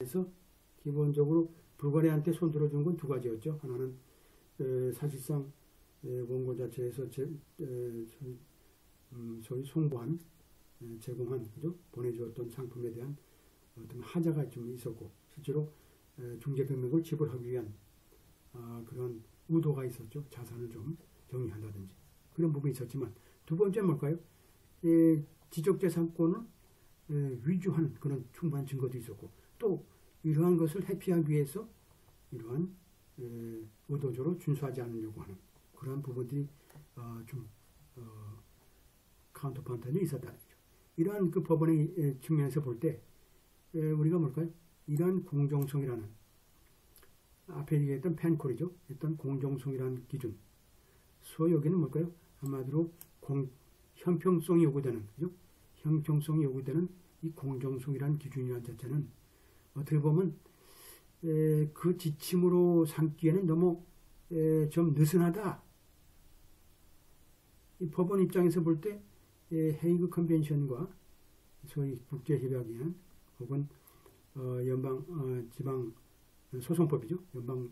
그래서 기본적으로 불가리아한테 손들어준 건 두 가지였죠. 하나는 사실상 원고 자체에서 소위 송부한 제공한 그죠? 보내주었던 상품에 대한 어떤 하자가 좀 있었고 실제로 중개금액을 지불하기 위한 그런 의도가 있었죠. 자산을 좀 정리한다든지 그런 부분이 있었지만 두 번째는 뭘까요? 지적재산권을 위조하는 그런 충분한 증거도 있었고 또 이러한 것을 회피하기 위해서 이러한 의도적으로 준수하지 않으려고 하는 그러한 부분들이 좀 카운터판턴이 있었다는 거죠. 이러한 그 법원의 측면에서 볼 때 우리가 뭘까요? 이러한 공정성이라는 앞에 얘기했던 펜콜이죠. 했던 공정성이라는 기준. 소위 여기는 뭘까요? 한마디로 형평성이 요구되는 그죠? 형평성이 요구되는 이 공정성이라는 기준이라는 자체는 어떻게 보면 그 지침으로 삼기에는 너무 좀 느슨하다. 이 법원 입장에서 볼 때 헤이그 컨벤션과 소위 국제협약이나 혹은 연방 지방 소송법이죠. 연방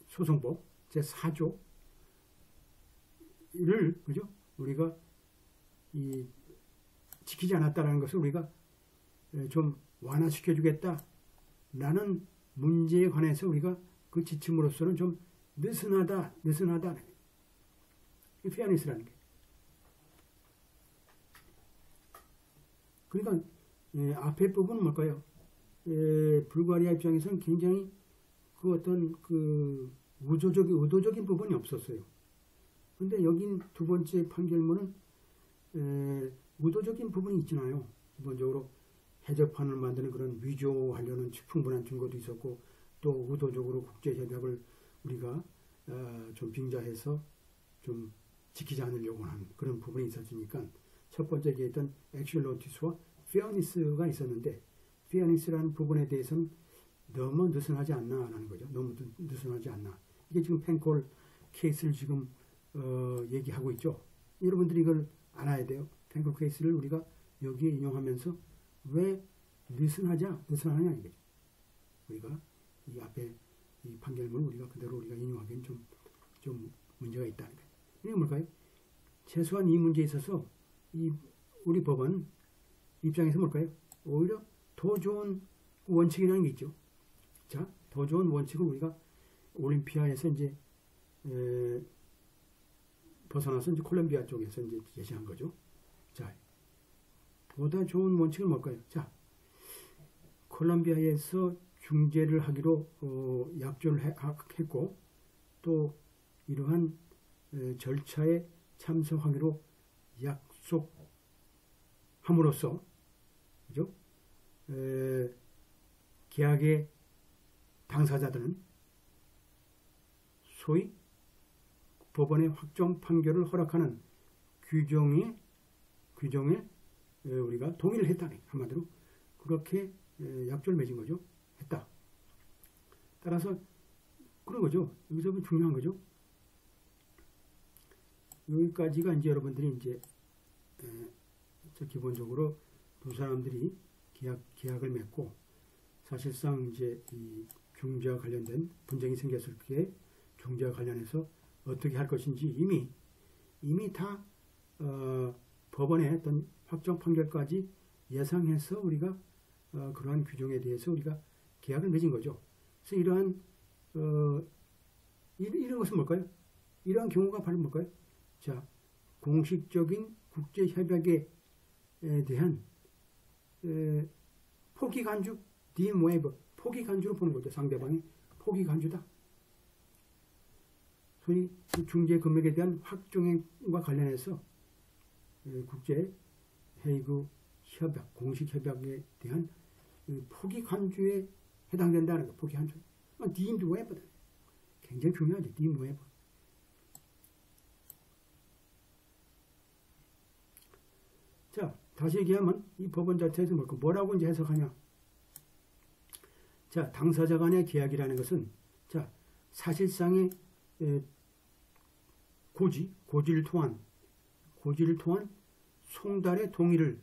소송법 제4조를 그죠? 우리가 지키지 않았다라는 것을 우리가 좀 완화시켜 주겠다라는 문제에 관해서 우리가 그 지침으로서는 좀 느슨하다. 이 페어니스라는 게. 그러니까 앞에 부분은 뭘까요? 불가리아 입장에서는 굉장히 그 어떤 그 의도적인 부분이 없었어요. 근데 여긴 두 번째 판결문은 의도적인 부분이 있잖아요. 기본적으로 해적판을 만드는 그런 위조하려는 충분한 증거도 있었고 또 의도적으로 국제협약을 우리가 좀 빙자해서 좀 지키지 않으려고 하는 그런 부분이 있었으니까 첫 번째 얘기했던 액츄얼 노티스와 페어니스가 있었는데 페어니스라는 부분에 대해서는 너무 느슨하지 않나라는 거죠. 너무 느슨하지 않나. 이게 지금 펜콜 케이스를 지금 얘기하고 있죠. 여러분들이 이걸 알아야 돼요. 펜콜 케이스를 우리가 여기에 인용하면서 왜 느슨하냐 이거죠. 우리가 이 앞에 이 판결문을 우리가 그대로 우리가 인용하기엔 좀 문제가 있다는 거예요. 이게 뭘까요? 최소한 이 문제에 있어서 우리 법원 입장에서 뭘까요? 오히려 더 좋은 원칙이라는 게 있죠. 자, 더 좋은 원칙을 우리가 올림피아에서 이제 벗어나서 이제 콜롬비아 쪽에서 이제 제시한 거죠. 자, 보다 좋은 원칙은 뭘까요? 자, 콜롬비아에서 중재를 하기로 약조를 했고 또 이러한 절차에 참석하기로 약속함으로써 그죠? 계약의 당사자들은 소위 법원의 확정 판결을 허락하는 규정에 우리가 동의를 했다는 한마디로 그렇게 약조를 맺은 거죠. 했다. 따라서 그런 거죠. 여기서 중요한 거죠. 여기까지가 이제 여러분들이 이제 기본적으로 두 사람들이 계약을 맺고 사실상 이제 이 중재와 관련된 분쟁이 생겼을 때 중재와 관련해서 어떻게 할 것인지 이미 다 법원의 어떤 확정 판결까지 예상해서 우리가 그러한 규정에 대해서 우리가 계약을 맺은 거죠. 그래서 이러한 이런 것은 뭘까요? 이러한 경우가 바로 뭘까요? 자, 공식적인 국제 협약에 대한 포기 간주, dim waiver, 포기 간주로 보는 거죠. 상대방이 포기 간주다. 소위 중재 금액에 대한 확정과 관련해서 국제 헤이그 협약, 공식 협약에 대한 포기 간주에 해당된다는 거. 포기 간주. dim waiver. 굉장히 중요하죠. dim waiver. 자, 다시 얘기하면 이 법원 자체에서 뭐라고 이제 해석하냐. 자, 당사자 간의 계약이라는 것은 자, 사실상의 고지를 통한 송달의 동의를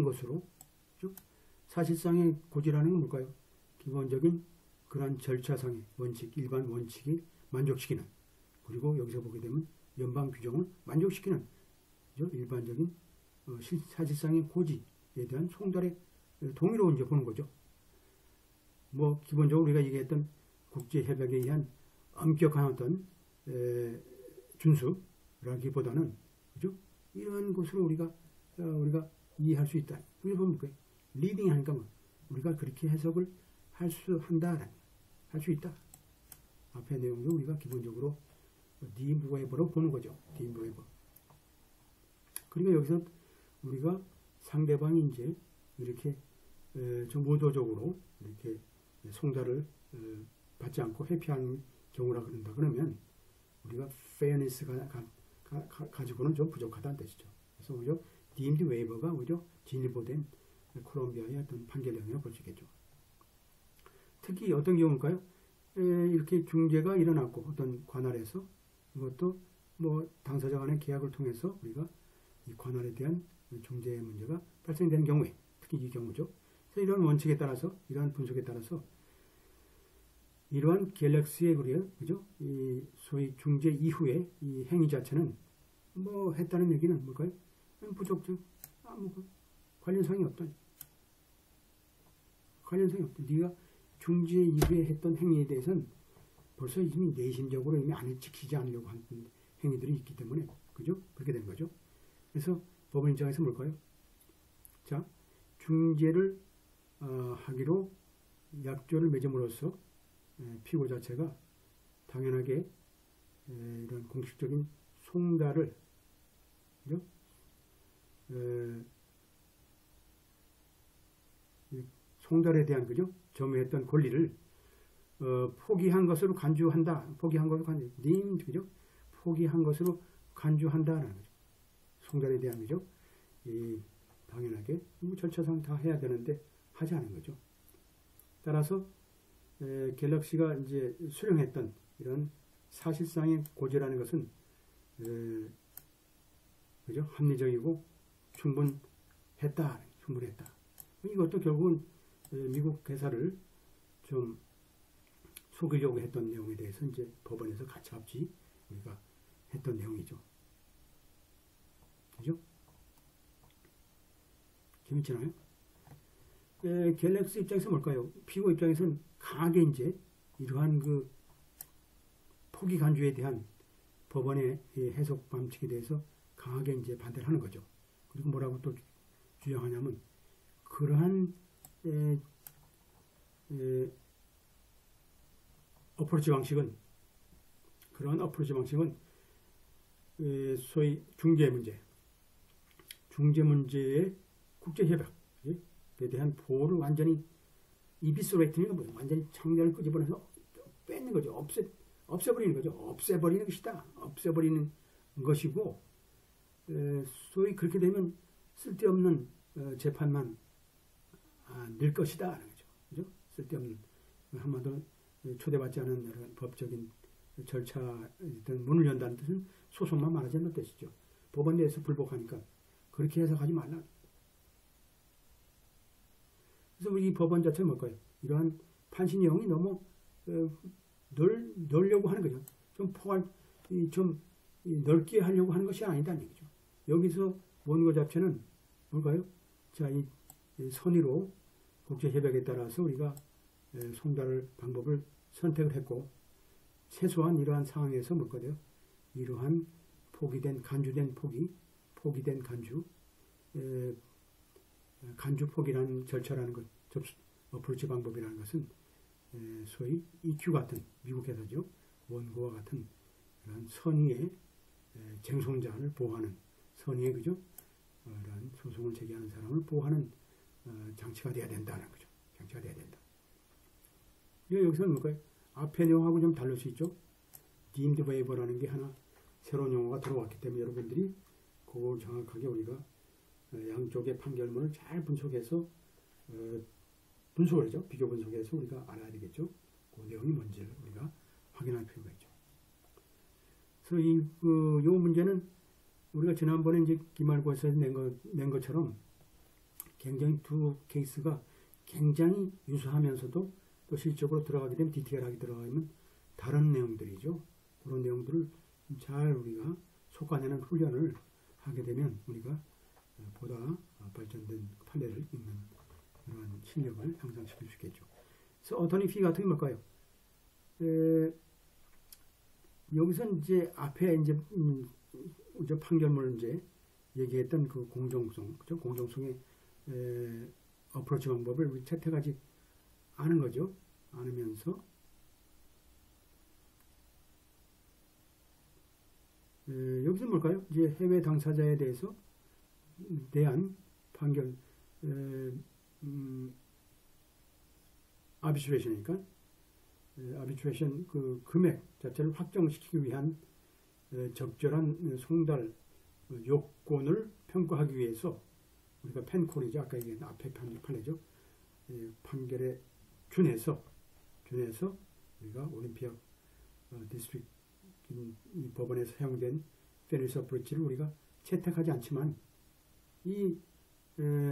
것으로, 그죠? 사실상의 고지라는 건 뭘까요? 기본적인 그러한 절차상의 원칙, 일반 원칙이 만족시키는, 그리고 여기서 보게 되면 연방 규정을 만족시키는, 그죠? 일반적인 사실상의 고지에 대한 송달의 동의로 이제 보는 거죠. 뭐 기본적으로 우리가 얘기했던 국제협약에 의한 엄격한 어떤 준수라기보다는, 그죠? 이러한 것으로 우리가 이해할 수 있다. 우리 보면 그 리딩 하니까 뭐 우리가 그렇게 해석을 할 수 있다. 앞의 내용도 우리가 기본적으로 딥 웨버로 보는 거죠. 딥 웨버. 그리고 여기서 우리가 상대방이 이제 이렇게 좀 의도적으로 이렇게 송달을 받지 않고 회피하는 경우라 그런다 그러면 우리가 fairness가 가지고는 좀 부족하다는 뜻이죠. 그래서 오히려 딥 웨이버가 오히려 진일보된 콜롬비아의 어떤 판결형이라고 볼 수 있겠죠. 특히 어떤 경우일까요? 이렇게 중재가 일어났고 어떤 관할에서 이것도 뭐 당사자 간의 계약을 통해서 우리가 이 관할에 대한 중재 문제가 발생되는 경우에, 특히 이 경우죠. 그래서 이러한 원칙에 따라서, 이러한 분석에 따라서 이러한 갤럭시의 그죠? 이 소위 중재 이후에 이 행위 자체는 뭐 했다는 얘기는 뭘까요? 부적절, 아무 관련성이 없다. 관련성이 없다. 네가 중재 이후에 했던 행위에 대해서는 벌써 이미 내심적으로 이미 안을 지키지 않으려고 하는 행위들이 있기 때문에, 그죠? 그렇게 된 거죠. 그래서 법원 입장에서 뭘까요? 자, 중재를 하기로 약조를 맺음으로써 피고 자체가 당연하게 이런 공식적인 송달을, 그죠? 송달에 대한, 그죠? 점유했던 권리를 포기한 것으로 간주한다. 포기한 것으로 간주. 그죠? 포기한 것으로 간주한다라는 거죠. 송달에 대한, 그죠? 당연하게 절차상 다 해야 되는데 하지 않은 거죠. 따라서 갤럭시가 이제 수령했던 이런 사실상의 고지라는 것은 그죠? 합리적이고 충분했다. 이것도 결국은 미국 회사를 좀 속이려고 했던 내용에 대해서 이제 법원에서 가차없이 우리가 했던 내용이죠. 그죠? 재밌잖아요? 갤럭시 입장에서 뭘까요? 피고 입장에서는 강하게 이제 이러한 그 포기 간주에 대한 법원의 해석 방식에 대해서 강하게 이제 반대를 하는 거죠. 그리고 뭐라고 또 주장하냐면 그러한 어프로치 방식은 소위 중재 문제의 국제협약에 대한 보호를 완전히 이비스레이트니까 뭐예요? 완전히 창렬을 끄집어내서 뺏는 거죠. 없애버리는 거죠. 없애버리는 것이다. 없애버리는 것이고, 소위 그렇게 되면 쓸데없는 재판만 늘 것이다 하는 거죠. 그죠? 쓸데없는, 한마디로 초대받지 않은 여러 법적인 절차 문을 연다는 뜻은 소송만 말하지 않는 뜻이죠. 법원 내에서 불복하니까 그렇게 해석하지 말라. 그래서 이 법원 자체는 뭘까요? 이러한 판시 내용이 너무 넓려고 하는 거죠. 좀 넓게 하려고 하는 것이 아니다는 얘기죠. 여기서 원고 자체는 뭘까요? 자, 이 선의로 국제협약에 따라서 우리가 송달 방법을 선택을 했고, 최소한 이러한 상황에서 뭘 거예요? 이러한 간주된 간주, 간주 포기라는 절차라는 것, 어프로치 방법이라는 것은 소위 EQ 같은 미국 회사죠. 원고와 같은 그런 선의의 쟁송자를 보호하는 선의의, 그죠? 이런 소송을 제기하는 사람을 보호하는 장치가 돼야 된다는 거죠. 장치가 돼야 된다. 여기서는 뭘까요? 앞의 내용하고 좀 다를 수 있죠. deemed waiver라는 게 하나 새로운 용어가 들어왔기 때문에 여러분들이 그걸 정확하게 우리가 양쪽의 판결문을 잘 분석해서 분석을 하죠. 비교 분석해서 우리가 알아야 되겠죠. 그 내용이 뭔지를 우리가 확인할 필요가 있죠. 그래서 이 문제는 우리가 지난번에 이제 기말고사에서 낸 것처럼 굉장히 두 케이스가 굉장히 유사하면서도 또 실적으로 들어가게 되면 디테일하게 들어가면 다른 내용들이죠. 그런 내용들을 잘 우리가 속아내는 훈련을 하게 되면 우리가 보다 발전된 판례를 읽는 그런 실력을 향상시킬 수 있겠죠. 그래서 어터니 피 같은 게 뭘까요? 여기서 이제 앞에 이제 판결문을 이제 얘기했던 그 공정성, 그죠? 공정성의 어프로치 방법을 우리 채택하지 않은 거죠. 않으면서 여기서 뭘까요? 이제 해외 당사자에 대한 판결 아비트레이션이니까 아비트레이션 그 금액 자체를 확정시키기 위한 적절한 송달 요건을 평가하기 위해서 우리가 펜콜이죠. 아까 얘기한 앞에 판례죠. 판결에 준해서 우리가 올림피아 디스트릭트 이 법원에서 사용된 페어니스 어프로치를 우리가 채택하지 않지만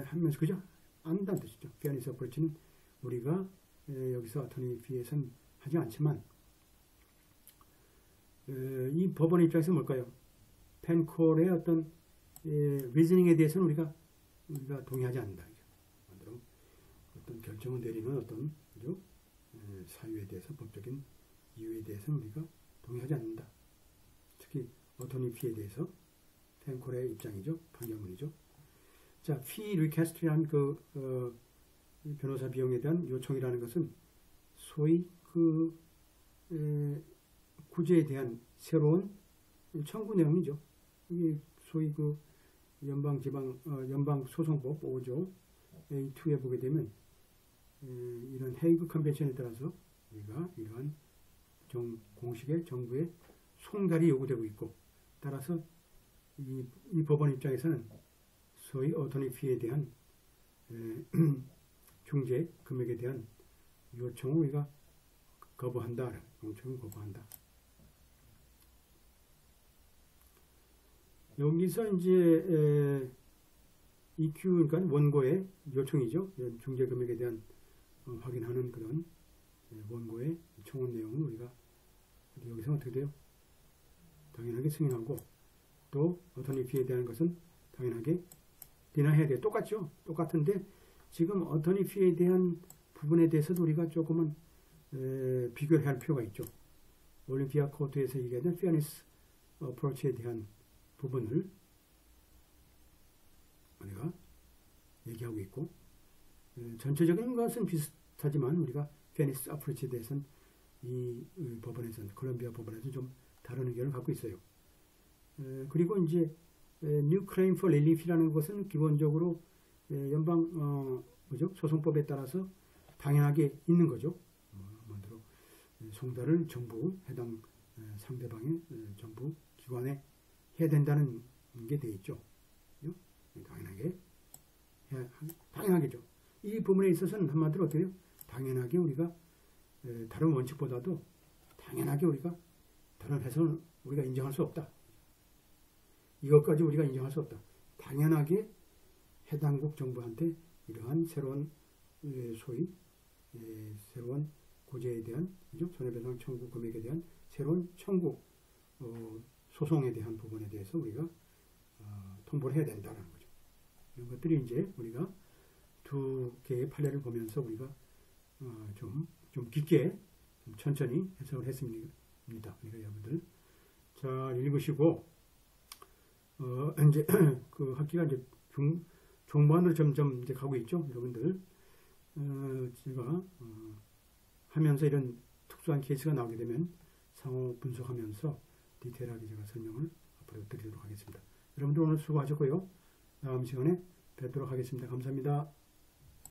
하면서 그죠? 안다는 뜻이죠. 페어니스 어프로치는 우리가 여기서 어터니 피에서는 하지 않지만 이 법원의 입장에서 뭘까요? 펜콜의 어떤 리즈닝에 대해서는 우리가 동의하지 않는다. 어떤 결정을 내리는 어떤 그죠? 사유에 대해서 법적인 이유에 대해서는 우리가 동의하지 않는다. 특히 어터니 피에 대해서 펜콜의 입장이죠. 판결문이죠. 자, 피 리퀘스트라는 그 변호사 비용에 대한 요청이라는 것은 소위 그 구제에 대한 새로운 청구 내용이죠. 이게 소위 그 연방소송법 5조 A2에 보게 되면 이런 헤이그 컨벤션에 따라서 우리가 이러한 공식의 정부의 송달이 요구되고 있고 따라서 이 법원 입장에서는 소위 어터니 피에 대한 중재 금액에 대한 요청을 우리가 거부한다. 요청을 거부한다. 여기서 이제 EQ 그러니까 원고의 요청이죠. 중재 금액에 대한 확인하는 그런 원고의 청원 내용은 우리가 여기서 어떻게 돼요? 당연하게 승인하고 또 어터니 피에 대한 것은 당연하게 디나해야 돼요. 똑같죠? 똑같은데 지금 어터니 피에 대한 부분에 대해서도 우리가 조금은 비교를 할 필요가 있죠. 올림피아 코트에서 얘기하는 페어니스 어프로치에 대한 부분을 우리가 얘기하고 있고 전체적인 것은 비슷하지만 우리가 페어니스 어프로치에 대해서는 이 법원에서는 콜롬비아 법원에서는 좀 다른 의견을 갖고 있어요. 그리고 이제 New Claim for Relief이라는 것은 기본적으로 연방 소송법에 따라서 당연하게 있는 거죠. 먼저 송달을 정부 해당 상대방의 정부 기관에 해야 된다는 게 돼 있죠. 당연하게죠. 이 부분에 있어서는 한마디로 어때요? 당연하게 우리가 다른 원칙보다도 당연하게 우리가 다른 해석을 우리가 인정할 수 없다. 이것까지 우리가 인정할 수 없다. 당연하게 해당국 정부한테 이러한 새로운 소위 새로운 구제에 대한 손해배상 청구 금액에 대한 새로운 청구 소송에 대한 부분에 대해서 우리가 통보를 해야 된다는 거죠. 이런 것들이 이제 우리가 두 개의 판례를 보면서 우리가 좀 깊게 좀 천천히 해석을 했습니다. 그러니까 여러분들 잘 읽으시고 이제 그 학기가 이제 중반으로 점점 이제 가고 있죠. 여러분들 제가 하면서 이런 특수한 케이스가 나오게 되면 상호 분석하면서 디테일하게 제가 설명을 앞으로 드리도록 하겠습니다. 여러분들 오늘 수고하셨고요. 다음 시간에 뵙도록 하겠습니다. 감사합니다.